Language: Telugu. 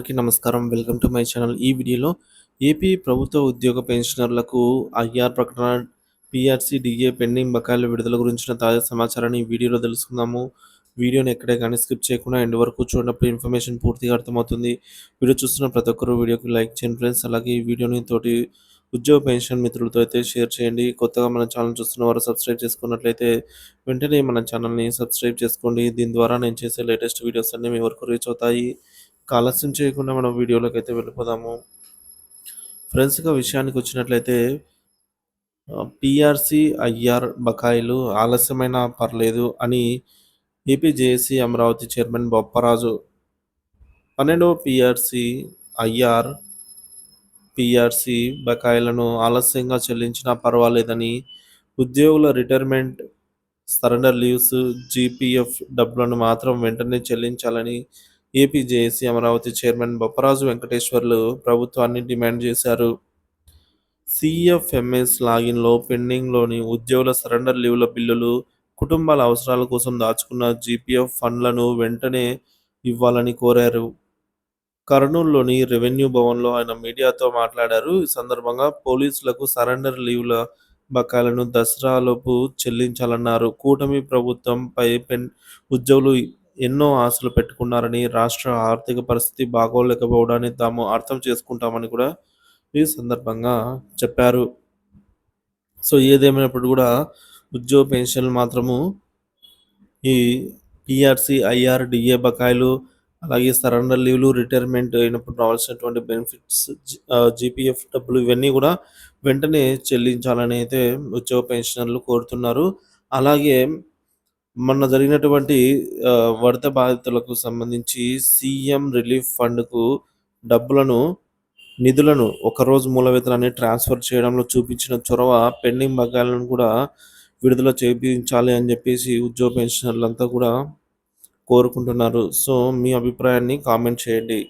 అందరికీ నమస్కారం. Welcome to my channel. ఈ వీడియోలో ఏపీ ప్రభుత్వ ఉద్యోగ పెన్షనర్లకు ఐఆర్ ప్రకటన, పీఆర్సీ, డీఏ పెండింగ్ బకాయిల విడుదల గురించిన తాజా సమాచారాన్ని ఈ వీడియోలో తెలుసుకుందాము. వీడియోని ఎక్కడే కానీ స్కిప్ చేయకుండా ఎండ్ వరకు చూడనప్పుడు ఇన్ఫర్మేషన్ పూర్తిగా అర్థమవుతుంది. వీడియో చూస్తున్న ప్రతి ఒక్కరు వీడియోకి లైక్ చేయండి ఫ్రెండ్స్. అలాగే ఈ వీడియోని తోటి ఉద్యోగ పెన్షన్ మిత్రులతో అయితే షేర్ చేయండి. కొత్తగా మన ఛానల్ చూస్తున్న వారు సబ్స్క్రైబ్ చేసుకున్నట్లయితే వెంటనే మన ఛానల్ని సబ్స్క్రైబ్ చేసుకోండి. దీని ద్వారా నేను చేసే లేటెస్ట్ వీడియోస్ అన్నీ మీ వరకు రీచ్ అవుతాయి. ఆలస్యం చేయకుండా మనం వీడియోలోకి అయితే వెళ్ళిపోదాము. ఫ్రెండ్స్, ఇక విషయానికి వచ్చినట్లయితే పీఆర్సీ, ఐఆర్ బకాయిలు ఆలస్యమైనా పర్లేదు అని AP JAC Amaravati chairman Bopparaju 12వ పీఆర్సీ బకాయిలను ఆలస్యంగా చెల్లించినా పర్వాలేదని, ఉద్యోగుల రిటైర్మెంట్, సరెండర్ లీవ్స్, జీపీఎఫ్ డబ్బులను మాత్రం వెంటనే చెల్లించాలని AP JAC Amaravati chairman Bopparaju Venkateswarlu ప్రభుత్వాన్ని డిమాండ్ చేశారు. సీఎఫ్ఎంఎస్ లాగిన్లో పెండింగ్లోని ఉద్యోగుల సరెండర్ లీవ్ల బిల్లులు, కుటుంబాల అవసరాల కోసం దాచుకున్న జీపీఎఫ్ ఫండ్లను వెంటనే ఇవ్వాలని కోరారు. కర్నూలులోని రెవెన్యూ భవన్లో ఆయన మీడియాతో మాట్లాడారు. ఈ సందర్భంగా పోలీసులకు సరెండర్ లీవ్ల బకాయిలను దసరాలోపు చెల్లించాలన్నారు. కూటమి ప్రభుత్వంపై ఉద్యోగులు ఎన్నో ఆశలు పెట్టుకున్నారని, రాష్ట్ర ఆర్థిక పరిస్థితి బాగోలేకపోవడాన్ని తాము అర్థం చేసుకుంటామని కూడా ఈ సందర్భంగా చెప్పారు. సో ఏదేమైనప్పుడు కూడా ఉద్యోగ పెన్షన్లు మాత్రము ఈ పీఆర్సీ, ఐఆర్, డిఏ బకాయిలు, అలాగే సరెండర్ లీవ్లు, రిటైర్మెంట్ అయినప్పుడు రావాల్సినటువంటి బెనిఫిట్స్, జీపీఎఫ్ డబ్బులు ఇవన్నీ కూడా వెంటనే చెల్లించాలని అయితే ఉద్యోగ పెన్షనర్లు కోరుతున్నారు. అలాగే మొన్న జరిగినటువంటి వరద బాధితులకు సంబంధించి సీఎం రిలీఫ్ ఫండ్కు నిధులను ఒకరోజు మూల వేతనాన్ని ట్రాన్స్ఫర్ చేయడంలో చూపించిన చొరవ పెండింగ్ బకాయిలను కూడా విడుదల చేయించాలి అని చెప్పేసి ఉద్యోగ పెన్షనర్లంతా కూడా కోరుకుంటున్నారు. సో మీ అభిప్రాయాన్ని కామెంట్ చేయండి.